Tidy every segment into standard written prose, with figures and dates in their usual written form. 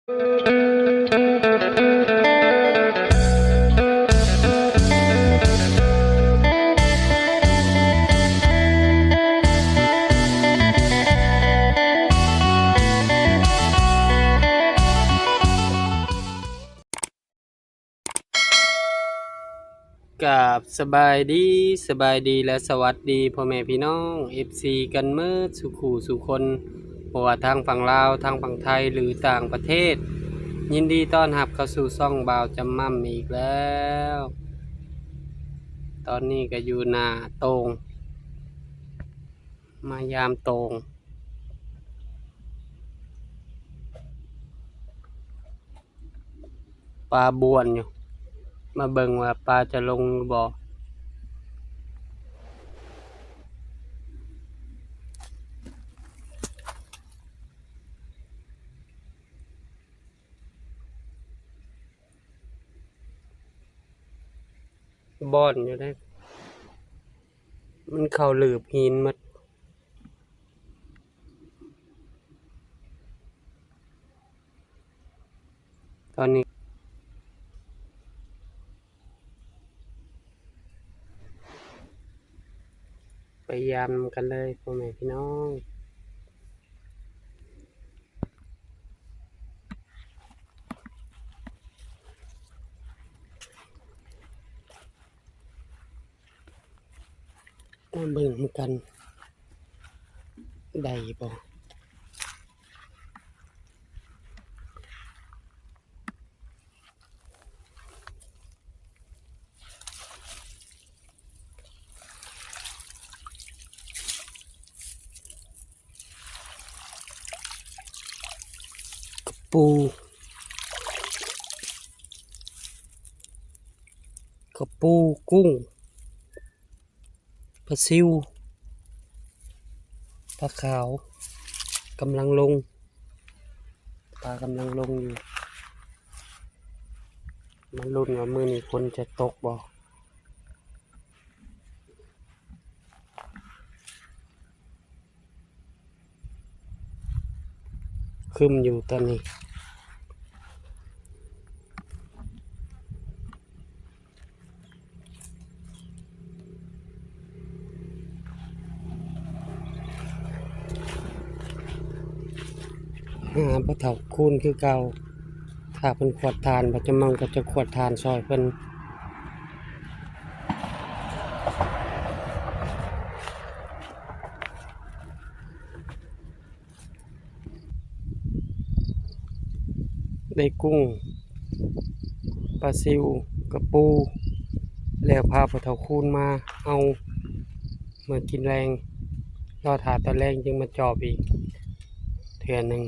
กับสบายดีและสวัสดีพ่อแม่พี่น้อง FC กันเมื่อสุขูสุคนบ่ว่าทางฝั่งลาวทางฝั่งไทยหรือต่างประเทศ ยินดีต้อนรับเข้าสู่ช่องบ่าวจำม่ำอีกแล้ว ตอนนี้ก็อยู่หน้าโตงมายามโตงปลาบ้วนอยู่มาเบิ่งว่าปลาจะลงหรือบ่บ่อนอยู่ได้มันเข้าหลืบหินหมดตอนนี้ไปยามกันเลยพ่อแม่พี่น้องมาเบิ่งกันได้บ่ปูกระปูกุ้งปลาซิวปลาขาวกำลังลงปลากำลังลงอยู่มันลุ้นว่ามื้อนี้คนจะตกบ่ครึ้มอยู่ตอนนี้ปลาเฒ่าคูนคือเก่าถ้าเพิ่นขวดทานปัจจุบันก็จะขวดทานซอยเพิ่นได้กุ้งปลาซิวกระปูแล้วพาปลาเฒ่าคูนมาเอาเมื่อกินแรงรอถาตอนแรงจึงมาจอบอีกเทื่อหนึ่ง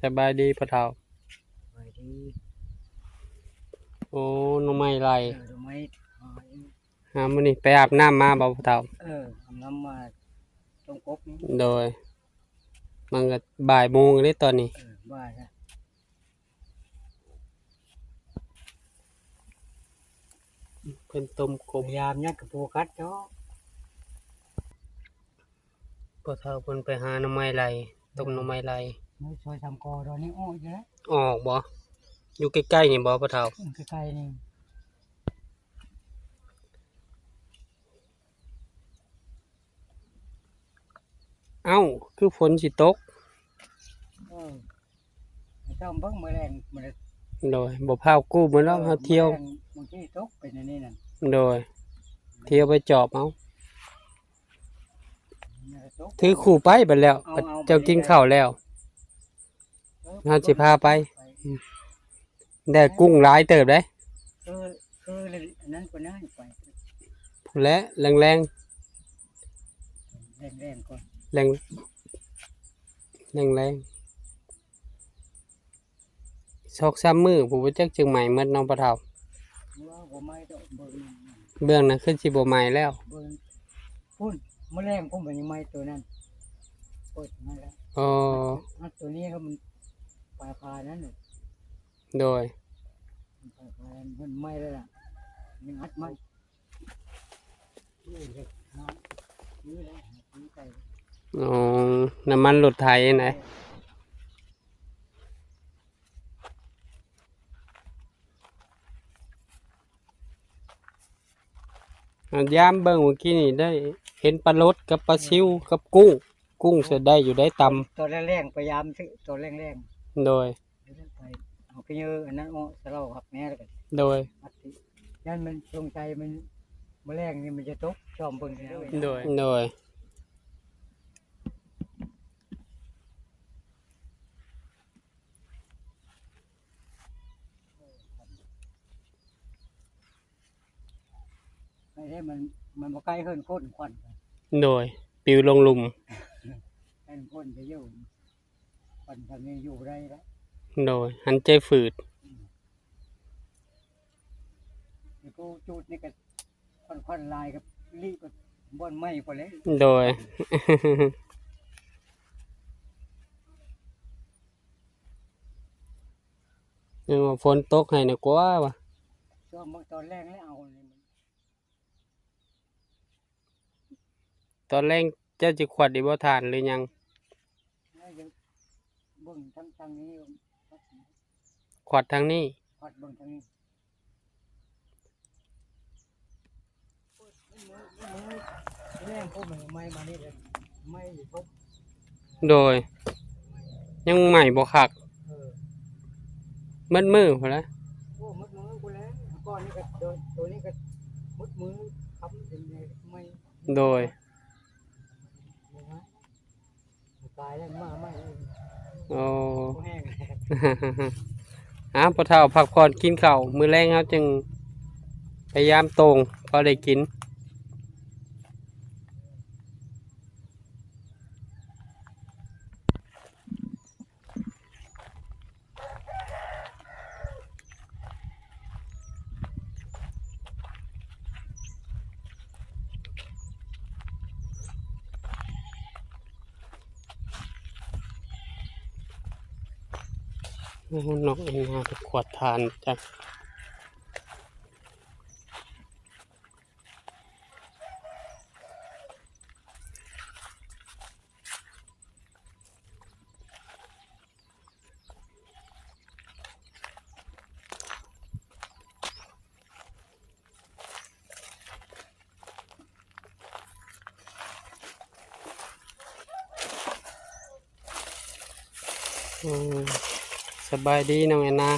สบายดีปลาเฒ่าไปดี โอ้หน่อไม้ไร รู้ไหมมื้อนี้ไปอาบน้ำมาบ่ปลาเฒ่าทำน้ำมาต้มกบนี่โดยมันก็บ่ายโมงเลยตอนนี้บ้าจ้ะเพิ่นต้มกบพยายามยัดกระปูกัดเจ้าปลาเฒ่าเพิ่นไปหาหน่อไม้ไรต้มหน่อไม้ไรไม่ช่วยทำกอตอนนี้อ้อยแล้วออกบ่อยู่ใกล้ๆนี่บ่ปลาเฒ่าใกล้ๆนี่เอ้าคือฝนสิตกเจ้าเบิ่งมื้อแรงมื้อโดยบ่พากู้มื้อแล้วเฮาเที่ยวบางทีตกเป็นอันนี้นั่นโดยเที่ยวไปจอบเอาถือคู่ไปบัดแล้วเจ้ากินข้าวแล้วเฮาสิพาไปได้กุ้งหลายเติบได้อันนั้นก็น่าไปพู้นแหละแรง แรงก่อนแรง2-3 มื้อผู้บ่จักจึงใหม่หมดน้องปลาเฒ่าบ่ไหม้ดอกเบื้องนั้นคือสิบ่ใหม่แล้วพุ่นมื้อแรงผมก็ยังไหม้ตัวนั้นเปิดมาแล้วอ๋อตัวนี้ก็มันปลายนั่นน่ะโดยมันไหม้แล้วล่ะยังอัดไหม้อ๋อน้ำมันรถไถไหน ยามเบิ่งเมื่อกี้นี่ได้เห็นปลารสกับปลาซิวกับกุ้ง กุ้งเสยได้อยู่ได้ตำ ตอนแรกๆพยายามซื้อตอนแรก โดย ๆไปเอาไปเยอะอันนั้นเอาสะเลาครับแม่แล้วก็ โดย อัดติยันมันจงใจมันแมลงนี่มันจะตกชอมเบิ่งแล้ว โดย โดย ไม่ได้มันบ่ใกล้เฮินคนควัน โดย ปิวลงหลุม เฮินคนไปอยู่ควันทางนี้อยู่ได้แล้ว โดย หันใจฝืด นี่กูจูดนี่ก็ควันลายกับรีบก็บ่อนไหม้พอแล้ว โดย ยังว่าฝนตกให้นะกว่าว่ะ ช่วงตอนแรกแล้วเอานี่มัน ตอนแรกเจ้าจิขวดดิบ่ทานหรือยัง แล้วยังเบิ่งทางนี้ ขวดทางนี้ ควัดเบิ่งทางนี้แรงพวกมันไหม้มานี่เลยไหม้อยู่พบ โดย ยังใหม่บ่คัก มืดมือพุ่นละ โอ้มัดมือกูแล้วก้อนนี้ก็โดนตัวนี้ก็มัดมือค้ำเป็นไงไม่ โดย นะฮะตายแล้วมาไม่ โอ้ แห้ง พอเฒ่าพักผ่อนกินข้าวมื้อแรงเฮาจึงพยายามตรงพอได้กิน นกเอ็นนาไปขวดทานจ้ะสบายดีน้องเอ็นนา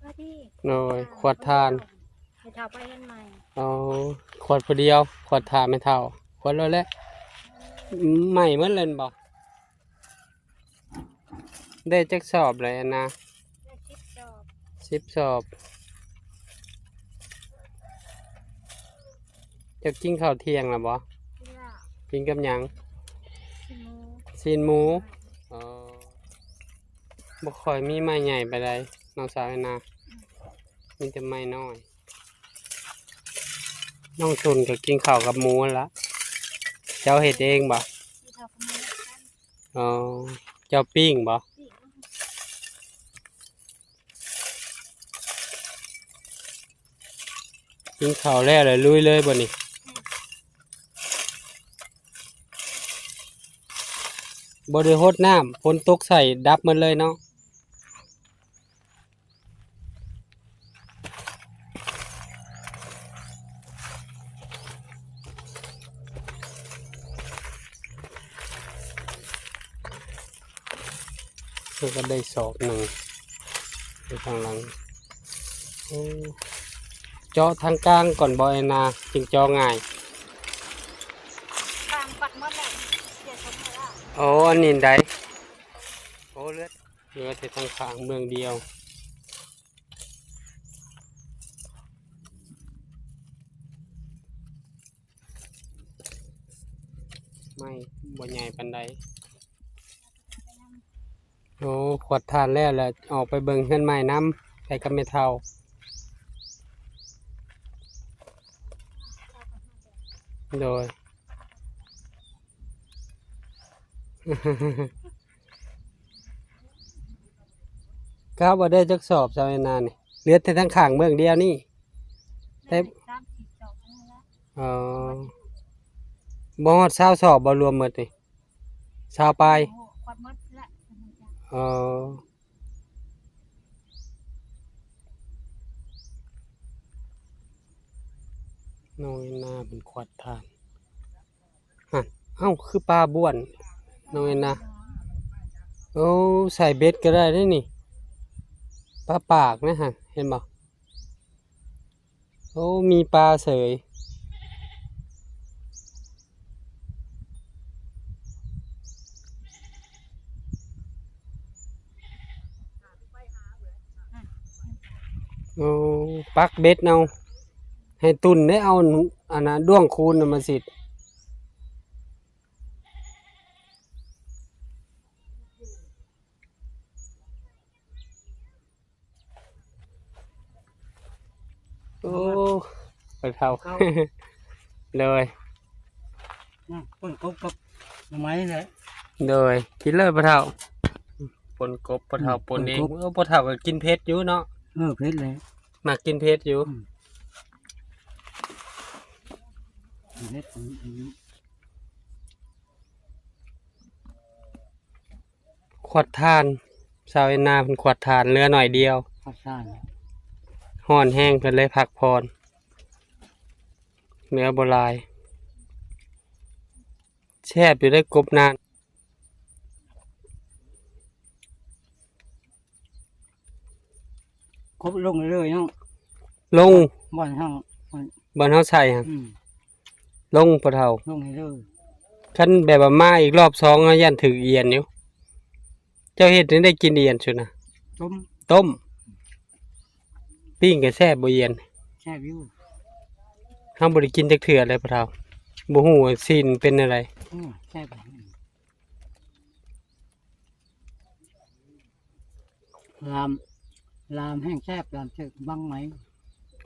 ว่าที่ โดยขวดทาน ไปเท่าไปเล่นใหม่ เอาขวดพอเดียวขวดทานไม่เท่าขวดแล้วแหละใหม่เมื่อเล่นบ่ได้จักสอบเลยนะ ได้คิดจอบ 10 สอบจะกินข้าวเที่ยงแล้วบ่ ที่ละ กินกับหยัง ชิมู ซีนหมูอ๋อบ่ค่อยมีไม้ใหญ่ไปไดน้องสาวเอ็นนามีแต่ไม้น้อย น้องตุนก็กินข้าวกับหมูนั่นละเจ้าเฮ็ดเองบ่ ที่เท่าขโมยกัน อ๋อเจ้าปิ้งบ่ สิ กินข้าวแล้วเลยลุยเลยบ่นี่บ่ได้รดน้ำฝนตกใส่ดับหมดเลยเนาะก็ได้สอบหนึ่งไปทางหลังโอ้เจาะทางกลางก่อนบ่ไอ้นาจึงเจาะง่าย กลางปัดหมดเลยเสียชมให้ละ โอ้อันนี้ได้โอ้เลือดแต่ทางข้างเมืองเดียวไม่บ่ใหญ่ปานใดโอ้ขวดทานแล้วแหละออกไปเบิ่งเฮือนใหม่น้ำไปกับแม่เฒ่า โดย ก้าวบ่ได้จักสอบชาวนานี่เหลือแต่ทั้งข้างเมืองเดียวนี่ แต่ ได้ตามขีดจอบนี่ละ เอ่อบ่ฮอด20สอบบ่รวมหมดนี่20ปลาย โอ้โหควัดหมดละ อ อ๋อน้องนาเป็นขวดทานฮะเอ้าคือปลาบ้วนน้องนาโอ้ใส่เบ็ดก็ได้เด้อนี่ปลาปากนะฮะเห็นบ่โอ้มีปลาเสยโอ้ปักเบ็ดเอาให้ตุ่นได้เอาอันนั้นด้วงคูณน่ะมาสิโอ้ไปเท่า เลย คนกบกับหน่อไม้นี่แหละ เลยกินเลยปลาเท่าปนกบปลาเท่าปนเอง ปนกบ ปลาเท่าก็กินเผ็ดอยู่เนาะ เพชรเลย มักกินเผ็ดอยู่ เพชร ขวดทานชาวเอ็นนาเป็นขวดทานเรือหน่อยเดียว ข้าวซ่าน ห่อนแห้งเพิ่นเลยพักพรเนื้อโบรายแช่บอยู่ได้กบนาน ครบลงเรื่อยๆเนาะ ลง บ่อนห้าง บอนเฮาใส่ฮะลงปะเท่า ลงเรื่อย คันแบบว่ามาอีกรอบ2เฮายันถึกเอียนอยู่เจ้าเฮ็ดถึงได้กินเอียนซุนะ ต้ม ต้มปิ้งก็แซ่บบ่เอียน แช่วิว เฮาบ่ได้กินจักเทื่อเลยปะเท่าบ่ฮู้ว่าซีนเป็นอะไร แช่ไปลามแห้งแซ่บลามเจอบ้างไหม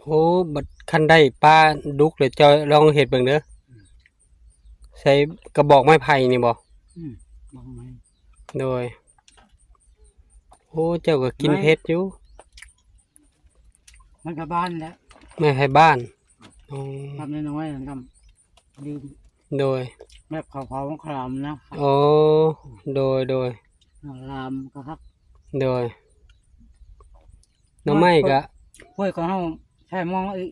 โอ้บัดคันได้ปลาดุกเดี๋ยวเจ้าลองเฮ็ดเบิ่งเด้อใส่กระบอกไม้ไผ่นี่บ่ บ้างไหม โดยโอ้เจ้าก็กินเผ็ดอยู่ มันก็บ้านแล้ว ไม่ให้บ้านอ๋อ ทำน้อยๆทำดื่ม โดย แบบเขาคลามนะ โอ้โดยลามก็ครับ โดยหน้ำไม้ก็ ห้วยของเฮาใช่มองอีก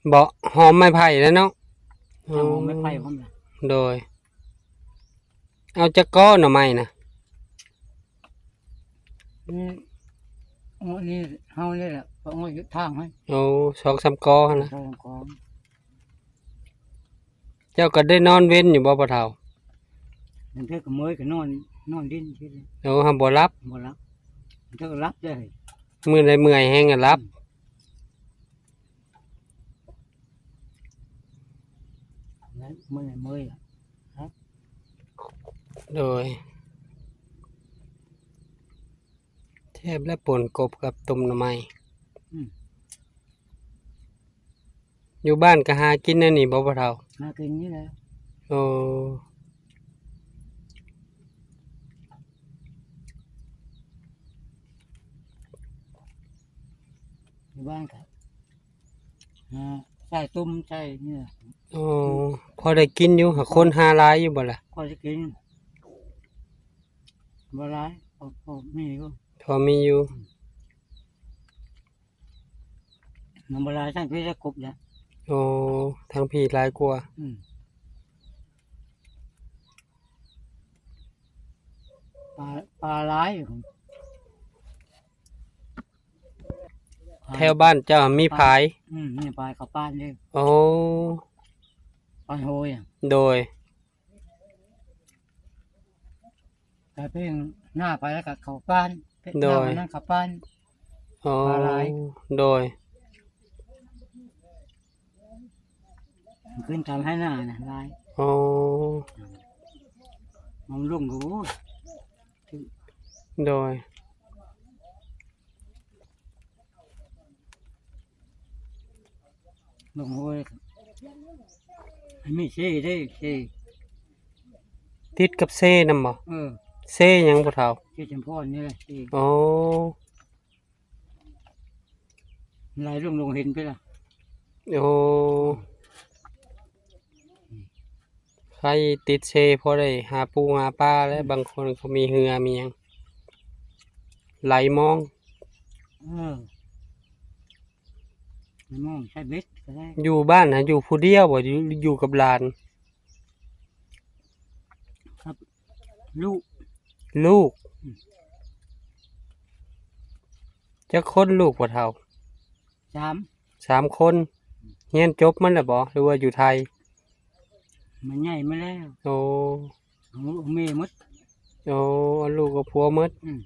เบาะหอมไม้ไผ่แล้วเนาะ ทางไม่ไปพร้อมเลย โดย เอาจักก้อหน่อไม้นะ นี่เฮานี่แหละเพราะว่าทางให้ โอ้2-3ก้อหั่นนะ ทางของ เจ้าก็ได้นอนเว้นอยู่บ่ปะเฒ่า มันเท่ากับเมยก็นอนดินที่ โอ้ห้ามบ่รับ บ่รับมันเท่ากับรับได้ มื้อใดเมื่อยแฮงก็รับ แล้วเมย โดยแทบและป่นกบกับต้มหน่อไม้อยู่บ้านก็หากินนั่นนี่บ่ปะเฒ่า มากินนี่แหละ โอ้อยู่บ้านครับใส่ตุ้มใส่เนี่ย โอ้พอได้กินอยู่หาคนหาหลายอยู่บ่ล่ะ ก็จะกินบ่ร้ายมีก็ พอมีอยู่ มันบ่ร้ายทั้งพี่จะกบเนี่ย โอ้ทางพี่หลายกว่า ปลาร้าย แถวบ้านเจ้ามีผาย นี่ปลาเขาป้านเลย โอ้ ปลาโหย โดย แต่เพียงหน้าไปแล้วก็เขาป้านหน้าไปนั่นเขาป้าน โอ้ ปลาหลาย โดย ขึ้นทำให้หน้านะร้าย โอ้ มันลุ่งกู โดย ลุ่งโหยไม่ใช่ได้ใช่ ติดกับเซ่นำบ่เซ่หยังบ่เฒ่า ที่จำพอนนี่แหละที่ โอ้ ลายลุ่งเห็นไปละ โอ้ใครติดเซ่พอได้หาปูหาปลาและบางคนเขามีเหือมีหยัง ไหลมอง เออไม่มองใช้เบ็ดก็ได้ อยู่บ้านนะอยู่ผู้เดียวบ่อยู่กับหลาน ลูก ลูกจักคนลูกบ่เฒ่า สาม 3 คนเรียนจบมันแล้วบ่หรือว่าอยู่ไทย มันใหญ่มาแล้ว โอ้ เอาเมย์มด โอ้เอาลูกกับผัวหมด อืม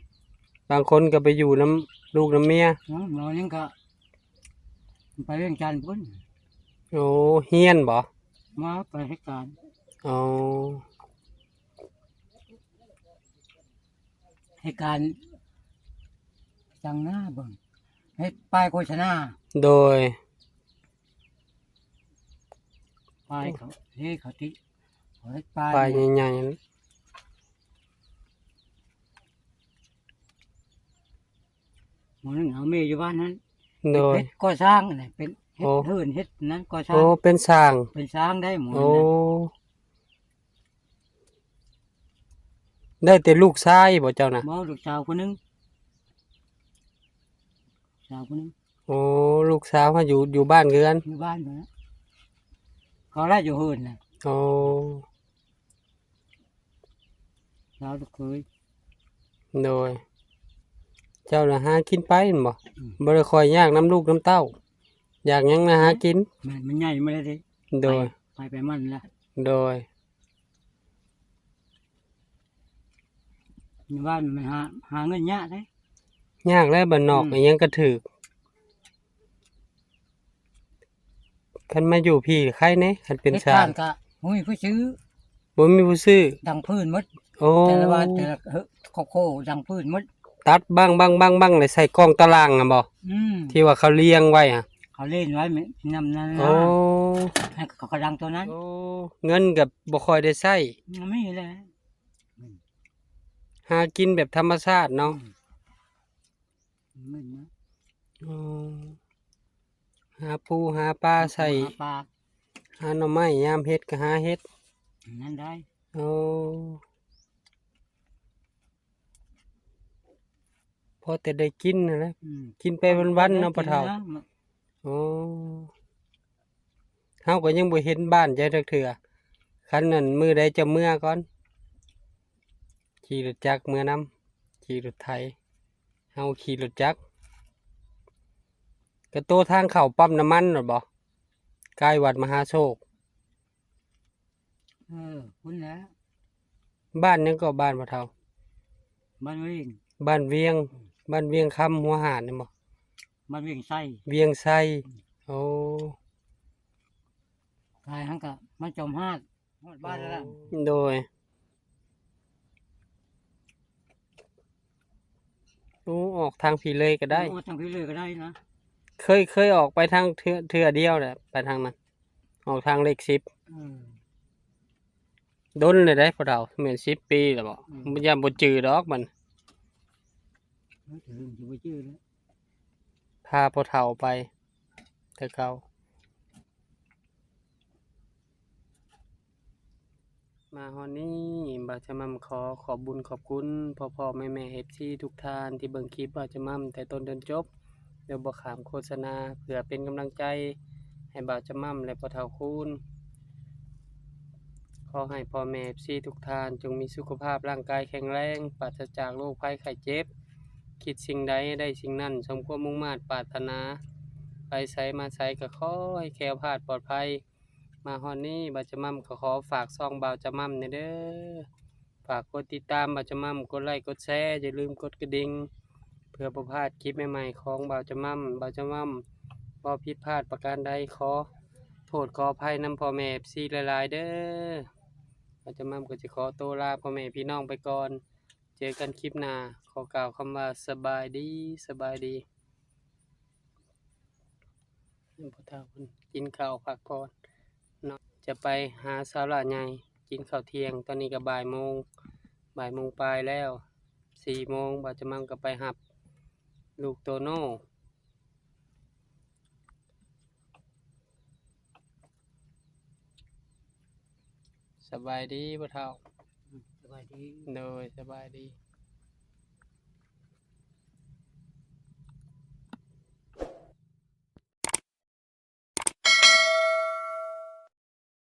บางคนก็ไปอยู่น้ำลูกน้ำเมีย เนาะเรายังก็ไปเรื่องการพุ่น โอ้เฮียนบ่ มาไปให้การ อ๋อ ให้การจังหน้าเบิ่งให้ป้ายโฆษณา โดย ป้ายเขาเฮ้เขาติเขาให้ป้าย ปลายใหญ่ๆนั้น หมอนึงเอาเมย์อยู่บ้านนั้น โดย เฮ็ดก่อสร้างอะไรเป็นเฮ็ด โอ้ เฮือนเฮ็ดนั้นก่อสร้า โอ้ ง เป็นสร้าง เป็นสร้างได้หมด โอ้ นะ ได้แต่ลูกชายบ่เจ้านะ บ่ลูกสาวคนหนึงสาวคนหนึง โอ้ลูกสาวมาอยู่บ้านเรือน อยู่บ้านเพิ่นนะเขาไล่อยู่เฮือนน่ะ โอ้ สาวลูกเคย โดย เจ้าน่ะหากินไปนั่นบ่ อืม บ่ได้คอยยากน้ำลูกน้ำเต้า อยากหยังนะหากิน มันใหญ่มาแล้วเด้ โดย ไปมันละ โดย อยู่บ้านมันหาเงินยากได้ ยากแล้วบ้านนอก อืม อิหยังก็ถูกคันมาอยู่พี่ใครแน่คันเป็น ฮ็ด สร้า ทาง นก็บ่มีผู้ซื้อ บ่มีผู้ซื้อ ดังพื้นหมด โอ้ แต่ละบ้านแต่ละโคดังพื้นหมด ตัดบ้างเลยใส่กล้องตารางอ่ะบ่ อืม ที่ว่าเขาเลี้ยงไว้อ่ะ เขาเล่นไว้แม่นำนั่น โอ้ นะให้เขาก็ดังตัวนั้น โอ้เงินกับบ่ค่อยได้ใช้ มันไม่เลย หากินแบบธรรมชาติเนาะ มันนะ อ๋อหาปูหาปลาใส่ หาปลา หาหน่อไม้ยามเฮ็ดก็หาเฮ็ด นั่นได้ โอ้พอแต่ได้กินนั่นแหละ อืม กินไปวันๆเนาะพ่อเฒ่า โอ้เฮาก็ยังบ่เห็นบ้านใจจักเทื่อคันนั้นมื้อใดจะเมื่อก่อนขี่รถจักรเมื่อนำขี่รถไถเฮาขี่รถจักรก็โตทางเข้าปั๊มน้ำมันน่ะบ่ใกล้วัดมหาโชค คุณแล้ว บ้านยังก็บ้านพ่อเฒ่า บ้านวิ่ง บ้านเวียง บ้านเวียงคำหัวหาดนี่บ่ บ้านวิ่งไส้ เวียงไส้โอ้ กายหังกะมันจมหาดฮอดบ้านแล้วล่ะ โดยโอ้ออกทางผีเลยก็ได้ โอ้ทางพี่เลยก็ได้นะ เคยออกไปทางเทื่อเดียวแหละไปทางนั้น ออกทางเลข10 เออ ดนเลยได้พอเราเหมือน10 ปีแล้วบ่ อืม มันยังบ่จือดอกมัน ถึงจะไปชื่อแล้ว พาพ่อเฒ่าไปแต่เก่ามาฮอดนี้บ่าวจะมั่มขอบุญขอบคุณพ่อๆแม่ๆ FC ทุกท่านที่เบิ่งคลิปบ่าวจะมั่มแต่ต้นจนจบเดี๋ยวบ่ขามโฆษณาเพื่อเป็นกำลังใจให้บ่าวจะมั่มและพ่อเฒ่าคูณขอให้พ่อแม่ FC ทุกท่านจงมีสุขภาพร่างกายแข็งแรงปราศจากโรคภัยไข้เจ็บ คิดสิ่งใดได้สิ่งนั้นสมความมุ่งมา่ปรารถนา ไปไสมาไสก็ขอให้แคล้วคลาดปลอดภัย มาฮอดนี้บ่าวจะมั่มก็ขอฝากซ่องบ่าวจะมั่มนี่เด้อฝากกดติดตามบ่าวจะมั่มกดไลค์กดแชร์อย่าลืมกดกระดิ่งเพื่อบ่พลาดคลิปใหม่ๆของบ่าวจะมั่มบ่ผิดพลาดประการใดขอโทษขออภัยนำพ่อแม่ FC หลายๆเด้อบ่าวจะมั่มก็สิขอตัวลาพ่อแม่พี่น้องไปก่อน เจอกันคลิปหน้าขอกล่าวคำว่าสบายดีสบายดีพ่อเฒ่าเพิ่นกินข้าวพักผ่อนเนาะจะไปหาสาระใหญ่กินข้าวเที่ยงตอนนี้ก็บ่ายโมงปลายแล้ว4 โมงบ่าจะมั่งก็ไปหับลูกโตโน่สบายดีพ่อเฒ่า สบายดี โดยสบายดี